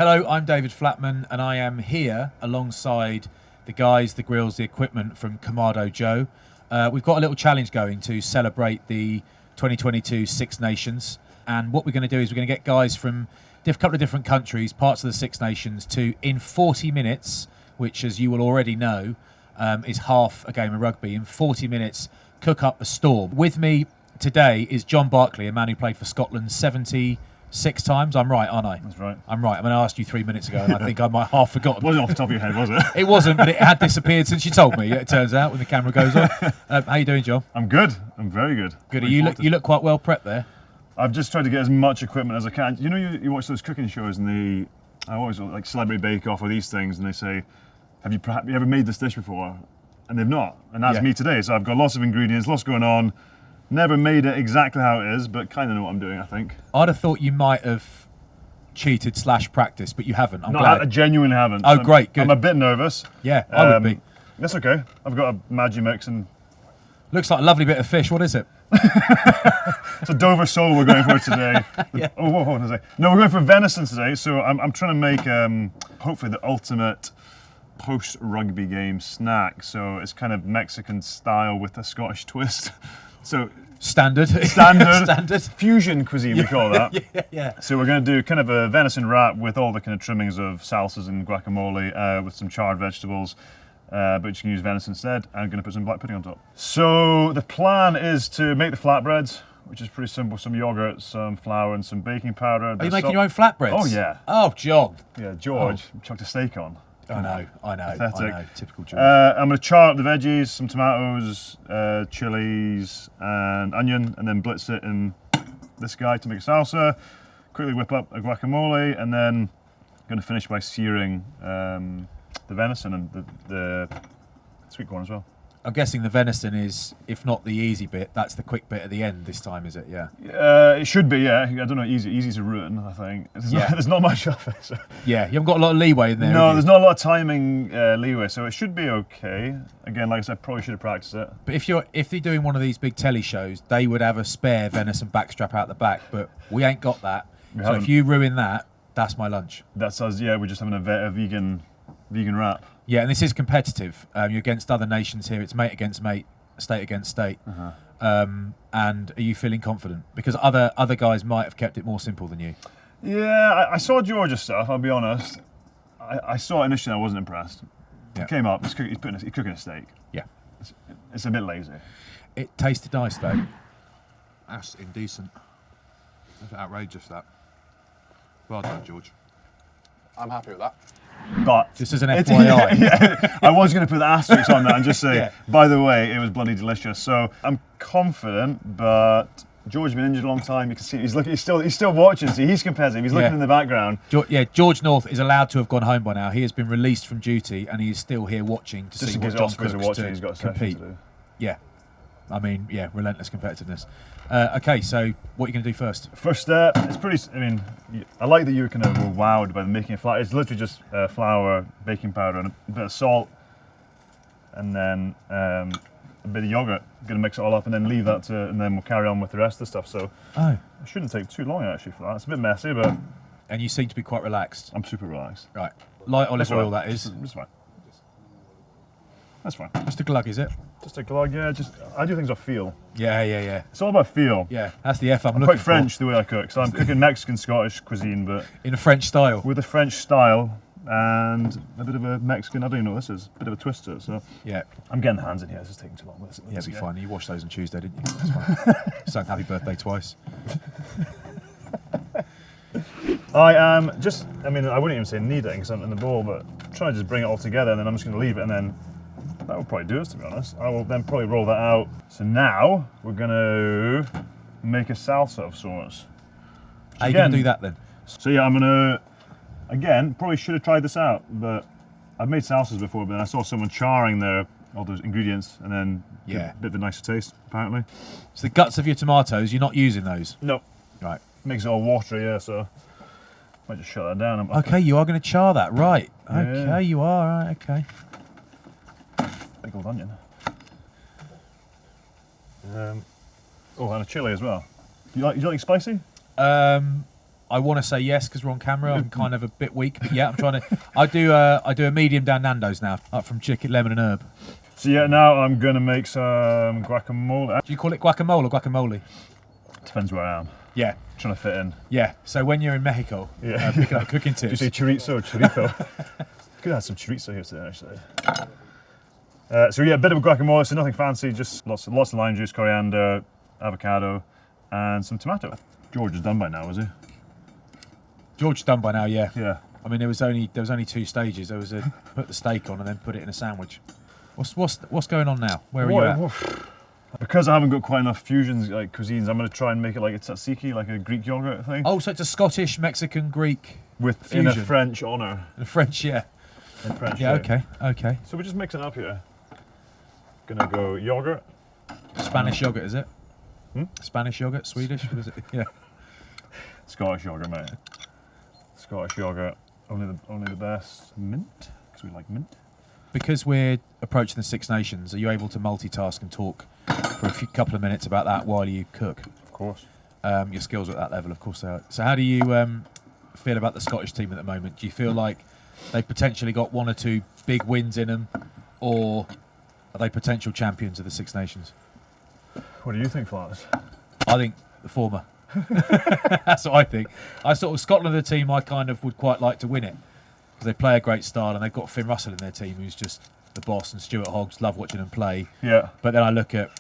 Hello, I'm David Flatman, and I am here alongside the guys, the grills, the equipment from Kamado Joe. We've got a little challenge going to celebrate the 2022 Six Nations, and what we're going to do is we're going to get guys from a couple of different countries, parts of the Six Nations, to, in 40 minutes, which, as you will already know, is half a game of rugby, in 40 minutes, cook up a storm. With me today is John Barclay, a man who played for Scotland 76 times. I'm right, aren't I? That's right. I'm right. I mean, I asked you 3 minutes ago, and I think I might half forgotten. Wasn't off the top of your head, was it? It wasn't, but it had disappeared since you told me. It turns out when the camera goes on. How you doing, John? I'm good. I'm very good. Good. You look quite well prepped there. I've just tried to get as much equipment as I can. You know, you watch those cooking shows, and I always like Celebrity Bake Off or these things, and they say, "Have you ever made this dish before?" And they've not. And that's me today. So I've got lots of ingredients, lots going on. Never made it exactly how it is, but kind of know what I'm doing, I think. I'd have thought you might have cheated / practiced, but you haven't. I'm No, glad. I genuinely haven't. Oh, great, good. I'm a bit nervous. Yeah, I would be. That's okay. I've got a Maggi mix and Looks like a lovely bit of fish. What is it? it's a Dover sole we're going for today. Yeah. Oh, what was I? No, we're going for venison today. So I'm trying to make hopefully the ultimate post-rugby game snack. So it's kind of Mexican style with a Scottish twist. So Standard. standard fusion cuisine, we call that. Yeah. So we're going to do kind of a venison wrap with all the kind of trimmings of salsas and guacamole with some charred vegetables. But you can use venison instead. I'm going to put some black pudding on top. So the plan is to make the flatbreads, which is pretty simple. Some yogurt, some flour, and some baking powder. Are you making your own flatbreads? Oh, yeah. Oh, John. Yeah, George chucked a steak on. I know. Pathetic. Typical George. I'm going to char up the veggies, some tomatoes, chilies, and onion, and then blitz it in this guy to make a salsa. Quickly whip up a guacamole, and then I'm going to finish by searing the venison and the sweet corn as well. I'm guessing the venison is, if not the easy bit, that's the quick bit at the end this time, is it? Yeah. It should be, yeah. I don't know, easy to ruin, I think. There's not much of it. So. Yeah, you haven't got a lot of leeway in there. No, there's not a lot of timing leeway, so it should be okay. Again, like I said, probably should have practiced it. But if they're doing one of these big telly shows, they would have a spare venison backstrap out the back, but we ain't got that. So if you ruin that, that's my lunch. That's us, yeah, we're just having a vegan wrap. Yeah, and this is competitive. You're against other nations here. It's mate against mate, state against state. And are you feeling confident? Because other guys might have kept it more simple than you. Yeah, I saw George's stuff, I'll be honest. I saw it initially, I wasn't impressed. Yeah. It came up, he's cooking a steak. Yeah. It's a bit lazy. It tasted nice, though. That's indecent. That's outrageous, that. Well done, George. I'm happy with that. But Just as an FYI. yeah, I was going to put the asterisk on that and just say, Yeah. by the way, it was bloody delicious. So I'm confident, but George has been injured a long time. You can see he's still watching. See, he's competitive. He's looking in the background. George North is allowed to have gone home by now. He has been released from duty, and he is still here watching to Just see in what case John Ospreys are cooks watching, to he's got a session compete. to do. Yeah. I mean, yeah, relentless competitiveness. Okay, so what are you going to do first? First step, it's pretty. I mean, I like that you kind of were wowed by the making of flour. It's literally just flour, baking powder, and a bit of salt, and then a bit of yogurt. Going to mix it all up and then leave that and then we'll carry on with the rest of the stuff. So it shouldn't take too long actually for that. It's a bit messy, but And you seem to be quite relaxed. I'm super relaxed. Right. Light olive oil, that is. That's fine. That's fine. Just a glug, is it? Just a glug, yeah. I do things I feel. Yeah. It's all about feel. Yeah, that's the F I'm I'm looking quite French the way I cook, so I'm cooking Mexican, Scottish cuisine, but for. In a French style. with a French style and a bit of a Mexican. I don't even know what this is. A bit of a twist to it. So Yeah. I'm getting the hands in here. This is taking too long. Yeah, it'll be fine. You washed those on Tuesday, didn't you? That's fine. Sang happy birthday twice. I am just. I mean, I wouldn't even say kneading because I'm in the bowl, but trying to just bring it all together, and then I'm just going to leave it, and then that will probably do us, to be honest. I will then probably roll that out. So now we're going to make a salsa of sorts. How are you going to do that then? So yeah, I'm going to, again, probably should have tried this out, but I've made salsas before, but then I saw someone charring all those ingredients and then Yeah. a bit of a nicer taste, apparently. So the guts of your tomatoes, you're not using those? No. Right. Makes it all watery, yeah, so might just shut that down. Okay, you are going to char that, right. Yeah. Okay, you are, right, okay. Big old onion. Oh, and a chilli as well. Do you like spicy? I want to say yes because we're on camera. I'm kind of a bit weak, but yeah, I'm trying to. I do a medium down Nando's now, up from chicken, lemon, and herb. So yeah, now I'm gonna make some guacamole. Do you call it guacamole or guacamole? Depends where I am. Yeah, Trying to fit in. yeah. So when you're in Mexico, Yeah. picking up cooking Did you tips. say chorizo or chorizo? Could have some chorizo here today, actually. So yeah, a bit of a guacamole, so nothing fancy, just lots of lime juice, coriander, avocado, and some tomato. George is done by now, was he? George's done by now, yeah. Yeah. I mean, there was only 2 stages. There was a put the steak on and then put it in a sandwich. What's going on now? Where are you at? Because I haven't got quite enough fusions like cuisines, I'm going to try and make it like a tzatziki, like a Greek yogurt thing. Oh, so it's a Scottish, Mexican, Greek with in a fusion. French honour. And French, yeah. In French. Yeah, way. okay. So we're just mixing it up here. Gonna go yogurt. Spanish yogurt, is it? Hmm? Spanish yogurt, Swedish, what is it? Yeah. Scottish yogurt, mate. Scottish yogurt, only the best. Mint, because we like mint. Because we're approaching the Six Nations, are you able to multitask and talk for a couple of minutes about that while you cook? Of course. Your skills are at that level, of course they are. So how do you feel about the Scottish team at the moment? Do you feel like they've potentially got 1 or 2 big wins in them, or are they potential champions of the Six Nations? What do you think, Flats? I think the former. That's what I think. I sort of Scotland are the team I kind of would quite like to win it because they play a great style and they've got Finn Russell in their team who's just the boss, and Stuart Hoggs, love watching them play. Yeah. But then I look at,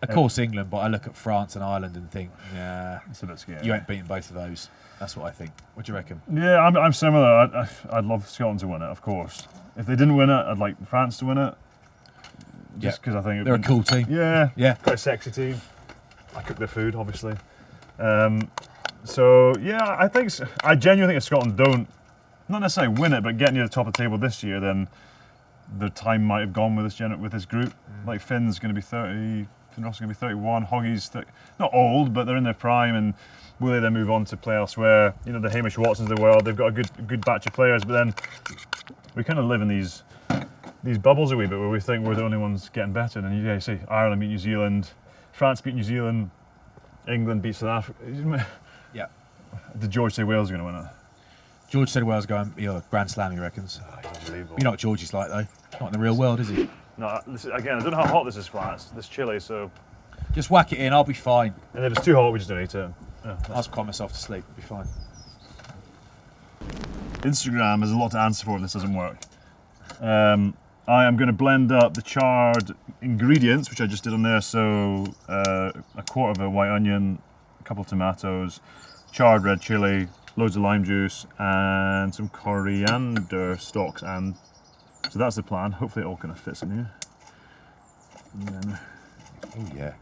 of course, England, but I look at France and Ireland and think, yeah, It's a bit scary. you ain't beating both of those. That's what I think. What do you reckon? Yeah, I'm similar. I'd love Scotland to win it, of course. If they didn't win it, I'd like France to win it. Just because I think They're a cool team. Yeah, Yeah. quite a sexy team. I cook their food, obviously. So yeah, I genuinely think if Scotland don't, not necessarily win it, but get near the top of the table this year, then their time might have gone with this group. Like Finn's going to be 30, Finn Russell's going to be 31. Hoggy's not old, but they're in their prime, and will they then move on to play elsewhere? You know, the Hamish Watsons of the world. They've got a good batch of players, but then we kind of live in these bubbles a wee bit where we think we're the only ones getting better. And you see Ireland beat New Zealand, France beat New Zealand, England beat South Africa. Yeah. Did George say Wales are going to win it? George said Wales going, Grand Slam, he reckons. He's unbelievable. You know what George is like, though. Not in the real world, is he? No, again, I don't know how hot this is, Flats. This chilly, so. Just whack it in, I'll be fine. And if it's too hot, we just don't eat it. Yeah, I'll just cry myself to sleep, I'll be fine. Instagram has a lot to answer for if this doesn't work. I am going to blend up the charred ingredients, which I just did on there. So a quarter of a white onion, a couple of tomatoes, charred red chili, loads of lime juice, and some coriander stalks. And so that's the plan. Hopefully it all kind of fits in here. And then Oh, yeah.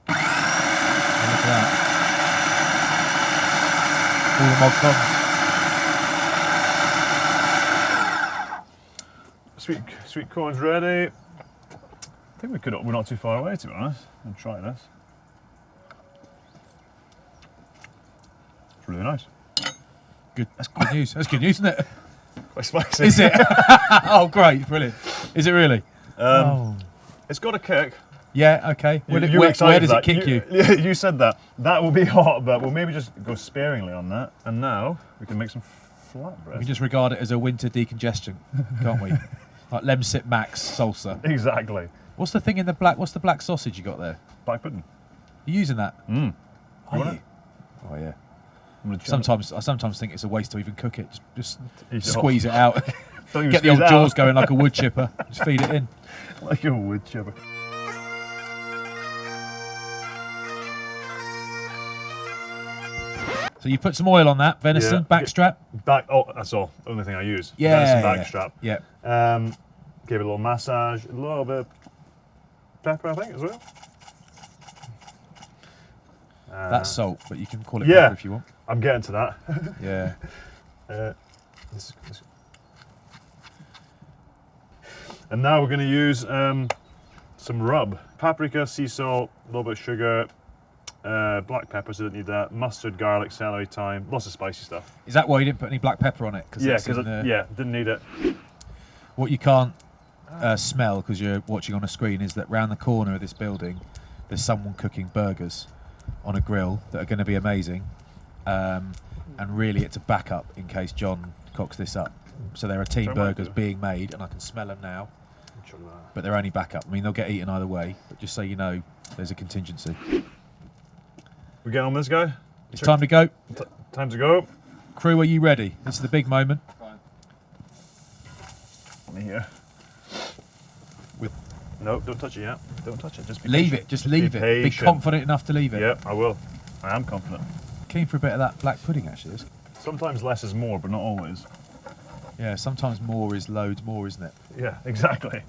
Look at that. All the mod cons. Sweet corn's ready. I think we're not too far away, to be honest. I'll try this. It's really nice. Good. That's good news. That's good news, isn't it? Quite spicy. Is it? Oh, great. Brilliant. Is it really? Oh. It's got a kick. Yeah, okay. You were Where excited does for it that. kick you? Yeah, you said that. That will be hot, but we'll maybe just go sparingly on that. And now we can make some We flatbread. can just regard it as a winter decongestion, can't we? Like Lemsip Max salsa. Exactly. What's the thing in the black? What's the black sausage you got there? Black pudding. You using that? Mm. Are want you? it? Oh yeah. I'm gonna try I sometimes think it's a waste to even cook it. Just Eat it squeeze it out. Don't even Get the squeeze old it jaws out. going like a wood chipper. Just feed it in. Like a wood chipper. So you put some oil on that venison Yeah. backstrap. That's all. Only thing I use. Yeah. Venison backstrap. Yeah. Gave it a little massage, a little bit of pepper, I think, as well. That's salt, but you can call it yeah. pepper if you want. I'm getting to that. Yeah. This. And now we're going to use some rub. Paprika, sea salt, a little bit of sugar, black pepper, so don't need that, mustard, garlic, celery, thyme, lots of spicy stuff. Is that why you didn't put any black pepper on it? Yeah, because didn't need it. What you can't smell, because you're watching on a screen, is that round the corner of this building, there's someone cooking burgers on a grill that are going to be amazing. And really, it's a backup in case John cocks this up. So there are team Don't burgers mind, being made, and I can smell them now. But they're only backup. I mean, they'll get eaten either way. But just so you know, there's a contingency. We get on this guy? It's time to go. Time to go. Crew, are you ready? This is the big moment. Fine. Let me here. With No, don't touch it yet. Don't touch it. Just be leave patient. it. Just leave it. Be patient. confident enough to leave it. Yeah, I will. I am confident. Keen for a bit of that black pudding, actually. Sometimes less is more, but not always. Yeah, sometimes more is loads more, isn't it? Yeah, exactly.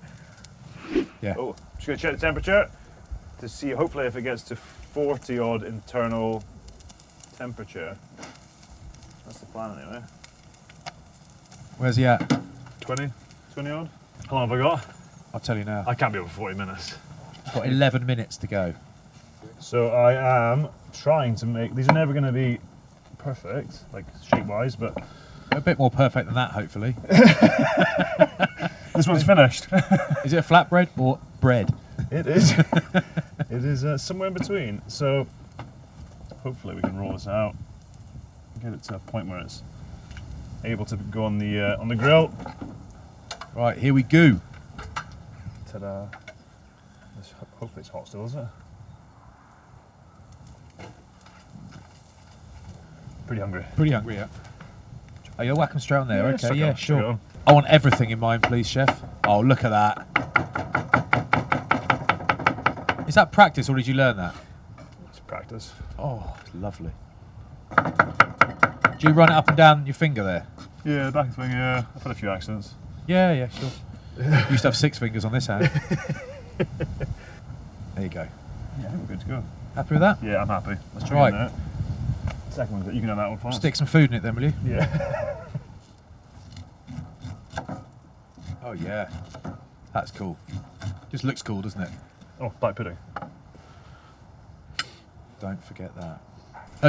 Yeah. Oh, just going to check the temperature to see hopefully if it gets to 40 odd internal temperature. That's the plan anyway. Where's he at? 20 odd. How long have I got? I'll tell you now. I can't be over 40 minutes. I've got 11 minutes to go. So I am trying to make, these are never going to be perfect, like shape-wise, but A bit more perfect than that, hopefully. this one's finished. Is it a flatbread or bread? It is. It is somewhere in between. So hopefully we can roll this out, get it to a point where it's able to go on the grill. Right, here we go. Ta-da! Hopefully it's hot still, isn't it? Pretty hungry. Pretty hungry, yeah. Oh, you'll whack them straight on there. Yeah, Okay, suck yeah, on, sure. suck on. I want everything in mine, please, chef. Oh, look at that. Is that practice, or did you learn that? It's practice. Oh, it's lovely. Do you run it up and down your finger there? Yeah, back thing. Yeah, I've had a few accidents. Yeah, yeah, sure. Used to have 6 fingers on this hand. There you go. Yeah, I think we're good to go. Happy with that? Yeah, I'm happy. Let's try Right. that. Second one, you can have that one first. Stick some food in it then, will you? Yeah. Oh, yeah. That's cool. Just looks cool, doesn't it? Oh, black pudding. Don't forget that.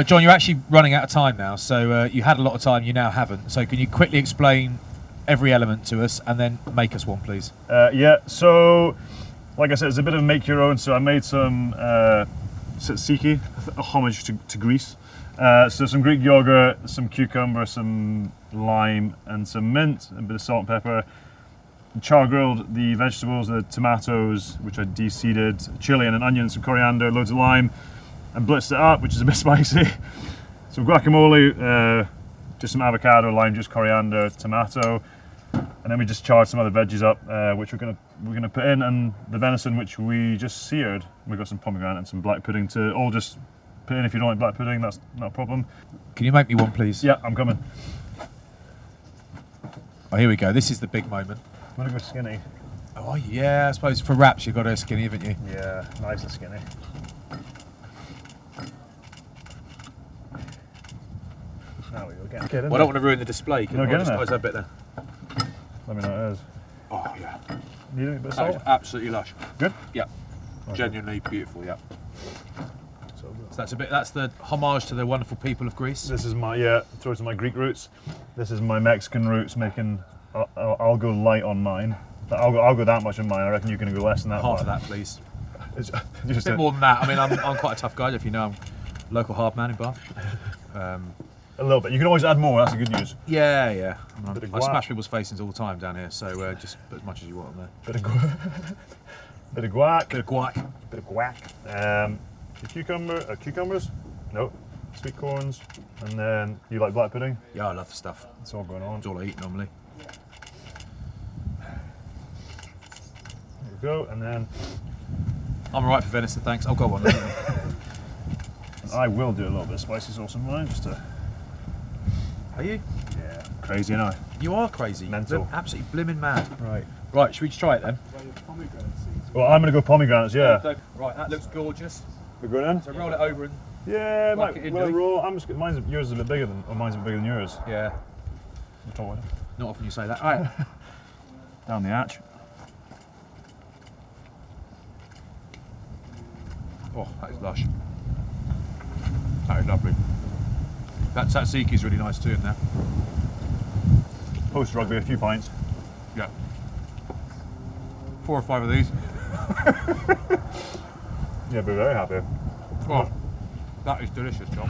John, you're actually running out of time now, so you had a lot of time, you now haven't. So can you quickly explain every element to us and then make us one, please? Yeah, so like I said, it's a bit of make your own. So I made some tzatziki, a homage to Greece. So some Greek yogurt, some cucumber, some lime, and some mint, a bit of salt and pepper. Char grilled the vegetables, the tomatoes, which I de-seeded, chili and an onion, some coriander, loads of lime, and blitzed it up, which is a bit spicy. Some guacamole, just some avocado, lime juice, coriander, tomato, and then we just charred some other veggies up, which we're gonna put in, and the venison, which we just seared. We got some pomegranate and some black pudding to all just put in. If you don't like black pudding, that's not a problem. Can you make me one, please? Yeah, I'm coming. Oh, here we go. This is the big moment. I'm gonna go skinny. Oh, yeah. I suppose for wraps, you've got to go skinny, haven't you? Yeah, nice and skinny. Now we go. Get in Well, I don't want to ruin the display. Can No, I get in just there. close that bit there? Let me know what it is. Oh, yeah. Need a bit of That is salt? absolutely lush. Good? Yeah. Okay. Genuinely beautiful, yeah. So good. So that's the homage to the wonderful people of Greece. This is my, through to my Greek roots. This is my Mexican roots making, I'll go light on mine. I'll go that much in mine. I reckon you can go less than that. Half of that, please. It's A just bit more than that. I mean, I'm quite a tough guy, if you know. I'm a local hard man in Bath. a little bit. You can always add more. That's the good news. Yeah, yeah. Bit of I guac. smash people's faces all the time down here, so just put as much as you want on there. Bit of guac. Bit of guac. Bit of guac. Bit of guac. The cucumbers? No. Sweet corns. And then you like black pudding? Yeah, I love the stuff. It's all going on. It's all I eat normally. There we go. And then I'm alright for venison, thanks. I'll go on. I will do a little bit of spicy sauce in mine just to. Are you? Yeah. Crazy, you know. You are crazy. Mental. Absolutely blimmin' mad. Right. Right, should we just try it then? Well, I'm going to go pomegranates, yeah. Right, that looks gorgeous. We're going in? So roll it over and Yeah, Like might it in, well do we? roll. Yours is a bit bigger than, or mine's a bit bigger than yours. yeah. Not Often you say that. All right. Down the hatch. Oh, that is lush. That is lovely. That tzatziki is really nice too in there. Post rugby, a few pints. Yeah. 4 or 5 of these. Yeah, be very happy. Oh, that is delicious, John.